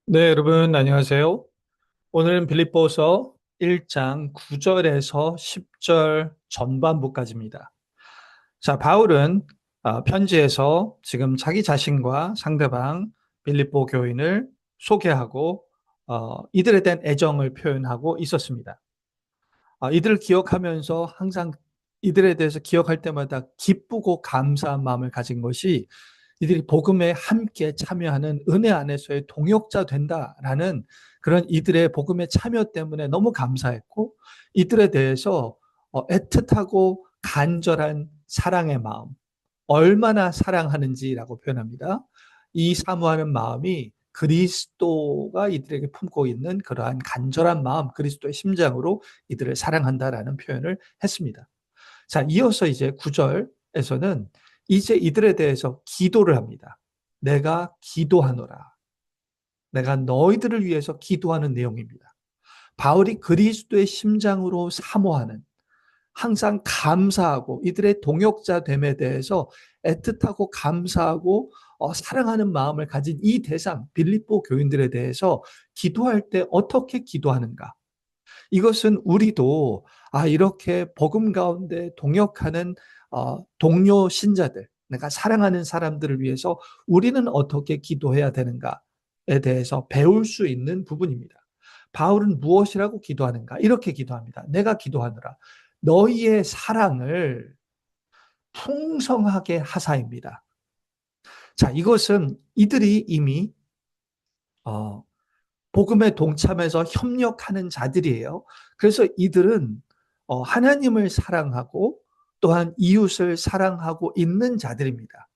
네, 여러분, 안녕하세요. 오늘은 빌립보서 1장 9절에서 10절 전반부까지입니다. 자, 바울은 편지에서 지금 자기 자신과 상대방 빌립보 교인을 소개하고 이들에 대한 애정을 표현하고 있었습니다. 이들을 기억하면서 항상 이들에 대해서 기억할 때마다 기쁘고 감사한 마음을 가진 것이 이들이 복음에 함께 참여하는 은혜 안에서의 동역자 된다라는 그런 이들의 복음의 참여 때문에 너무 감사했고 이들에 대해서 애틋하고 간절한 사랑의 마음, 얼마나 사랑하는지라고 표현합니다. 이 사모하는 마음이 그리스도가 이들에게 품고 있는 그러한 간절한 마음, 그리스도의 심장으로 이들을 사랑한다라는 표현을 했습니다. 자, 이어서 이제 9절에서는 이제 이들에 대해서 기도를 합니다. 내가 기도하노라. 내가 너희들을 위해서 기도하는 내용입니다. 바울이 그리스도의 심장으로 사모하는 항상 감사하고 이들의 동역자 됨에 대해서 애틋하고 감사하고 사랑하는 마음을 가진 이 대상 빌립보 교인들에 대해서 기도할 때 어떻게 기도하는가? 이것은 우리도 이렇게 복음 가운데 동역하는 동료 신자들, 내가 사랑하는 사람들을 위해서 우리는 어떻게 기도해야 되는가에 대해서 배울 수 있는 부분입니다. 바울은 무엇이라고 기도하는가? 이렇게 기도합니다. 내가 기도하노라. 너희의 사랑을 풍성하게 하사입니다. 자, 이것은 이들이 이미 어, 복음에 동참해서 협력하는 자들이에요. 그래서 이들은 하나님을 사랑하고 또한 이웃을 사랑하고 있는 자들입니다.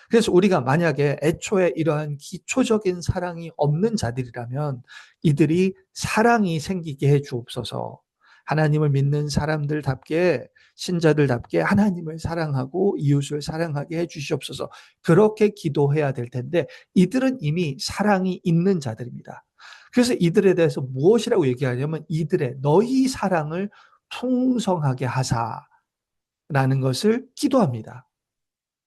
그래서 우리가 만약에 애초에 이러한 기초적인 사랑이 없는 자들이라면 이들이 사랑이 생기게 해 주옵소서. 하나님을 믿는 사람들답게 신자들답게 하나님을 사랑하고 이웃을 사랑하게 해 주시옵소서. 그렇게 기도해야 될 텐데 이들은 이미 사랑이 있는 자들입니다. 그래서 이들에 대해서 무엇이라고 얘기하냐면 이들의 너희 사랑을 풍성하게 하사라는 것을 기도합니다.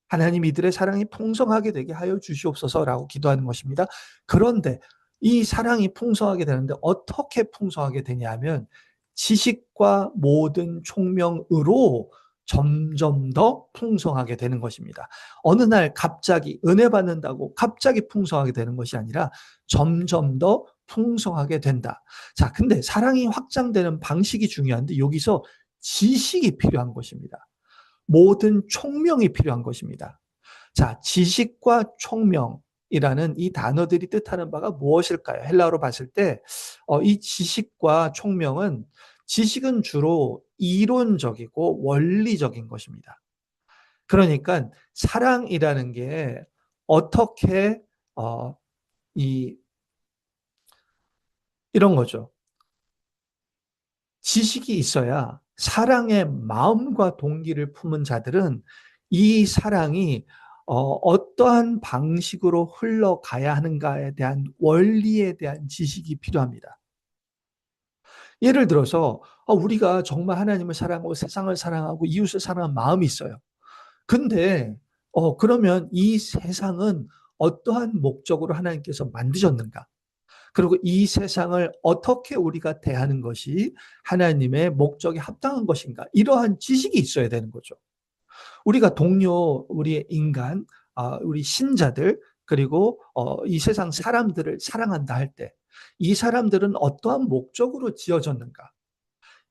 하나님 이들의 사랑이 풍성하게 되게 하여 주시옵소서라고 기도하는 것입니다. 그런데 이 사랑이 풍성하게 되는데 어떻게 풍성하게 되냐면 지식과 모든 총명으로 점점 더 풍성하게 되는 것입니다. 어느 날 갑자기 은혜 받는다고 갑자기 풍성하게 되는 것이 아니라 점점 더 풍성하게 된다. 자, 근데 사랑이 확장되는 방식이 중요한데 여기서 지식이 필요한 것입니다. 모든 총명이 필요한 것입니다. 자, 지식과 총명이라는 이 단어들이 뜻하는 바가 무엇일까요? 헬라어로 봤을 때, 이 지식과 총명은 지식은 주로 이론적이고 원리적인 것입니다. 그러니까 사랑이라는 게 어떻게 어, 이 이런 거죠. 지식이 있어야 사랑의 마음과 동기를 품은 자들은 이 사랑이 어떠한 방식으로 흘러가야 하는가에 대한 원리에 대한 지식이 필요합니다. 예를 들어서 우리가 정말 하나님을 사랑하고 세상을 사랑하고 이웃을 사랑하는 마음이 있어요. 근데 그러면 이 세상은 어떠한 목적으로 하나님께서 만드셨는가? 그리고 이 세상을 어떻게 우리가 대하는 것이 하나님의 목적에 합당한 것인가? 이러한 지식이 있어야 되는 거죠. 우리가 동료, 우리의 인간, 우리 신자들, 그리고 이 세상 사람들을 사랑한다 할 때, 이 사람들은 어떠한 목적으로 지어졌는가?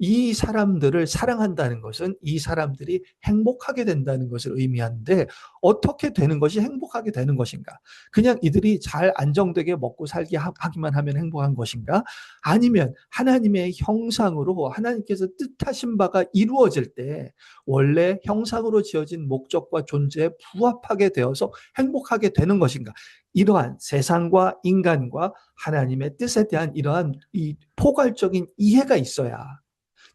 이 사람들을 사랑한다는 것은 이 사람들이 행복하게 된다는 것을 의미하는데 어떻게 되는 것이 행복하게 되는 것인가? 그냥 이들이 잘 안정되게 먹고 살게 하기만 하면 행복한 것인가? 아니면 하나님의 형상으로 하나님께서 뜻하신 바가 이루어질 때 원래 형상으로 지어진 목적과 존재에 부합하게 되어서 행복하게 되는 것인가? 이러한 세상과 인간과 하나님의 뜻에 대한 이러한 이 포괄적인 이해가 있어야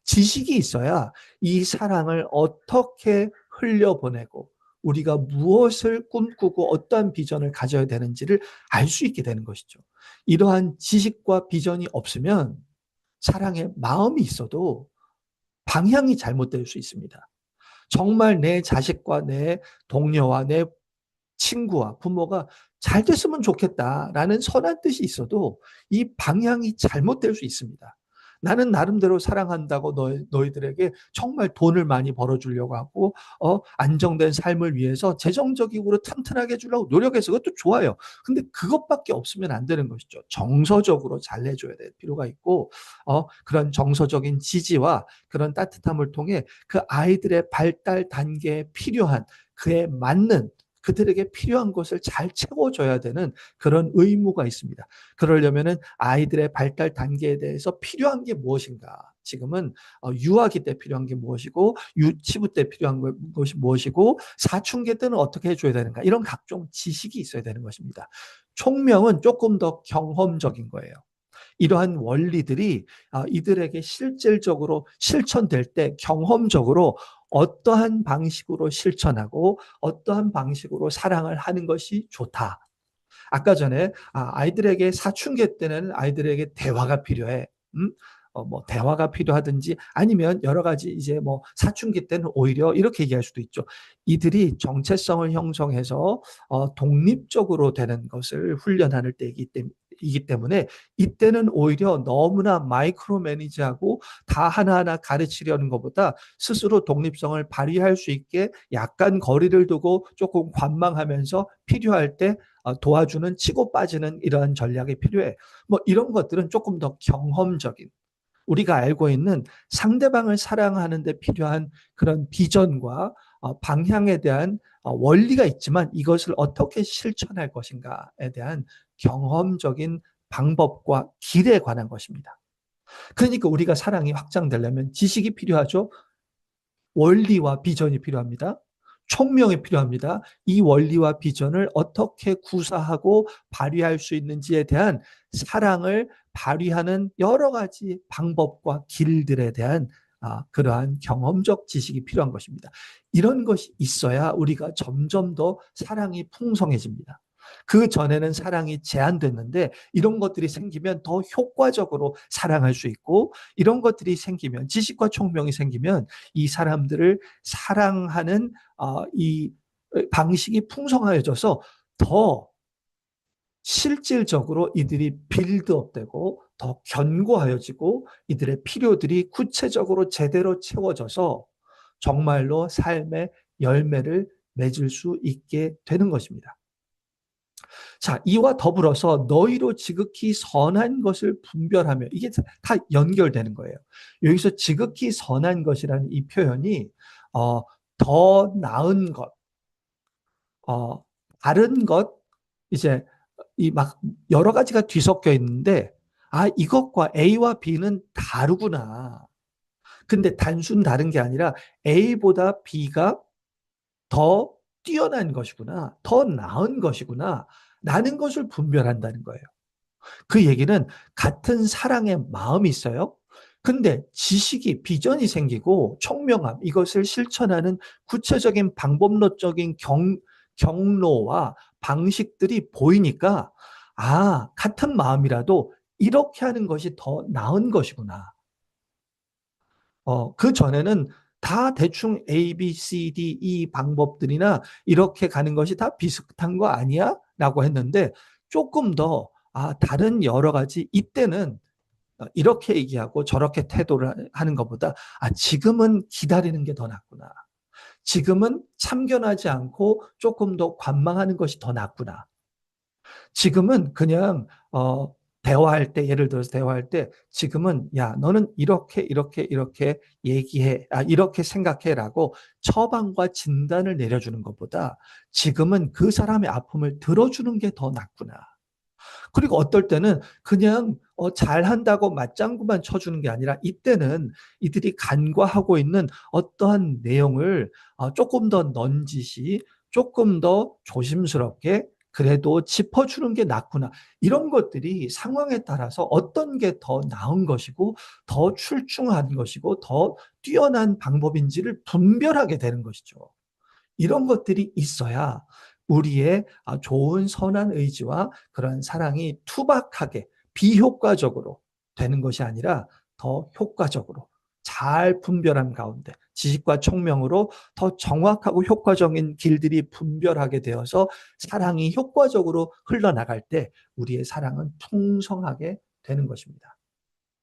지식이 있어야 이 사랑을 어떻게 흘려보내고 우리가 무엇을 꿈꾸고 어떠한 비전을 가져야 되는지를 알 수 있게 되는 것이죠. 이러한 지식과 비전이 없으면 사랑의 마음이 있어도 방향이 잘못될 수 있습니다. 정말 내 자식과 내 동료와 내 친구와 부모가 잘 됐으면 좋겠다라는 선한 뜻이 있어도 이 방향이 잘못될 수 있습니다. 나는 나름대로 사랑한다고 너희들에게 정말 돈을 많이 벌어주려고 하고, 안정된 삶을 위해서 재정적으로 튼튼하게 해주려고 노력해서 그것도 좋아요. 근데 그것밖에 없으면 안 되는 것이죠. 정서적으로 잘 해줘야 될 필요가 있고, 그런 정서적인 지지와 그런 따뜻함을 통해 그 아이들의 발달 단계에 필요한 그에 맞는 그들에게 필요한 것을 잘 채워줘야 되는 그런 의무가 있습니다. 그러려면은 아이들의 발달 단계에 대해서 필요한 게 무엇인가? 지금은 유아기 때 필요한 게 무엇이고, 유치부 때 필요한 것이 무엇이고, 사춘기 때는 어떻게 해줘야 되는가? 이런 각종 지식이 있어야 되는 것입니다. 총명은 조금 더 경험적인 거예요. 이러한 원리들이 이들에게 실질적으로 실천될 때 경험적으로 어떠한 방식으로 실천하고 어떠한 방식으로 사랑을 하는 것이 좋다. 아까 전에 아이들에게 사춘기 때는 아이들에게 대화가 필요해. 뭐 대화가 필요하든지 아니면 여러 가지 이제 뭐 사춘기 때는 오히려 이렇게 얘기할 수도 있죠. 이들이 정체성을 형성해서 독립적으로 되는 것을 훈련하는 때이기 때문에 이때는 오히려 너무나 마이크로 매니지하고 다 하나하나 가르치려는 것보다 스스로 독립성을 발휘할 수 있게 약간 거리를 두고 조금 관망하면서 필요할 때 도와주는 치고 빠지는 이러한 전략이 필요해. 뭐 이런 것들은 조금 더 경험적인 우리가 알고 있는 상대방을 사랑하는 데 필요한 그런 비전과 방향에 대한 원리가 있지만 이것을 어떻게 실천할 것인가에 대한 경험적인 방법과 길에 관한 것입니다. 그러니까 우리가 사랑이 확장되려면 지식이 필요하죠. 원리와 비전이 필요합니다. 총명이 필요합니다. 이 원리와 비전을 어떻게 구사하고 발휘할 수 있는지에 대한 사랑을 발휘하는 여러 가지 방법과 길들에 대한 그러한 경험적 지식이 필요한 것입니다. 이런 것이 있어야 우리가 점점 더 사랑이 풍성해집니다. 그 전에는 사랑이 제한됐는데 이런 것들이 생기면 더 효과적으로 사랑할 수 있고 이런 것들이 생기면 지식과 총명이 생기면 이 사람들을 사랑하는 이 방식이 풍성해져서 더 실질적으로 이들이 빌드업되고 더 견고하여지고 이들의 필요들이 구체적으로 제대로 채워져서 정말로 삶의 열매를 맺을 수 있게 되는 것입니다. 자, 이와 더불어서 너희로 지극히 선한 것을 분별하며 이게 다 연결되는 거예요. 여기서 지극히 선한 것이라는 이 표현이 더 나은 것, 어, 다른 것, 이제 이 막 여러 가지가 뒤섞여 있는데 이것과 A와 B는 다르구나. 근데 단순 다른 게 아니라 A보다 B가 더 뛰어난 것이구나. 더 나은 것이구나. 라는 것을 분별한다는 거예요. 그 얘기는 같은 사랑의 마음이 있어요. 근데 지식이, 비전이 생기고 총명함, 이것을 실천하는 구체적인 방법론적인 경로와 방식들이 보이니까, 같은 마음이라도 이렇게 하는 것이 더 나은 것이구나. 그 전에는 다 대충 A, B, C, D, E 방법들이나 이렇게 가는 것이 다 비슷한 거 아니야? 라고 했는데 조금 더, 다른 여러 가지, 이때는 이렇게 얘기하고 저렇게 태도를 하는 것보다, 지금은 기다리는 게 더 낫구나. 지금은 참견하지 않고 조금 더 관망하는 것이 더 낫구나. 지금은 그냥 대화할 때 예를 들어서 대화할 때 지금은 야 너는 이렇게 얘기해 이렇게 생각해라고 처방과 진단을 내려주는 것보다 지금은 그 사람의 아픔을 들어주는 게 더 낫구나. 그리고 어떨 때는 그냥 잘한다고 맞장구만 쳐주는 게 아니라 이때는 이들이 간과하고 있는 어떠한 내용을 조금 더 넌지시 조금 더 조심스럽게 그래도 짚어주는 게 낫구나. 이런 것들이 상황에 따라서 어떤 게 더 나은 것이고 더 출중한 것이고 더 뛰어난 방법인지를 분별하게 되는 것이죠. 이런 것들이 있어야 우리의 좋은 선한 의지와 그런 사랑이 투박하게 비효과적으로 되는 것이 아니라 더 효과적으로 잘 분별한 가운데 지식과 총명으로 더 정확하고 효과적인 길들이 분별하게 되어서 사랑이 효과적으로 흘러나갈 때 우리의 사랑은 풍성하게 되는 것입니다.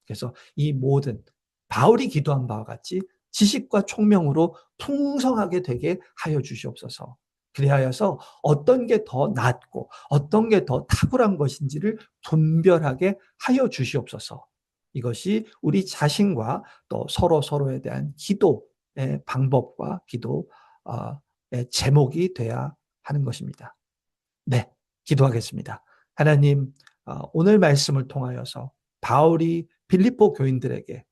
그래서 이 모든 바울이 기도한 바와 같이 지식과 총명으로 풍성하게 되게 하여 주시옵소서. 그리하여서 어떤 게 더 낫고 어떤 게 더 탁월한 것인지를 분별하게 하여 주시옵소서. 이것이 우리 자신과 또 서로에 대한 기도의 방법과 기도의 제목이 돼야 하는 것입니다. 네, 기도하겠습니다. 하나님, 오늘 말씀을 통하여서 바울이 빌립보 교인들에게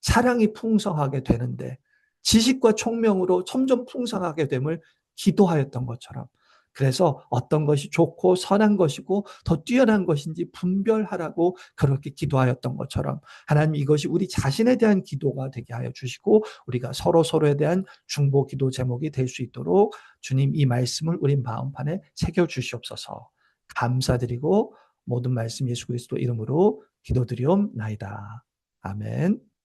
사랑이 풍성하게 되는데 지식과 총명으로 점점 풍성하게 됨을 기도하였던 것처럼, 그래서 어떤 것이 좋고 선한 것이고 더 뛰어난 것인지 분별하라고 그렇게 기도하였던 것처럼, 하나님 이것이 우리 자신에 대한 기도가 되게 하여 주시고 우리가 서로에 대한 중보 기도 제목이 될 수 있도록 주님 이 말씀을 우리 마음판에 새겨 주시옵소서. 감사드리고 모든 말씀 예수 그리스도 이름으로 기도드리옵나이다. 아멘.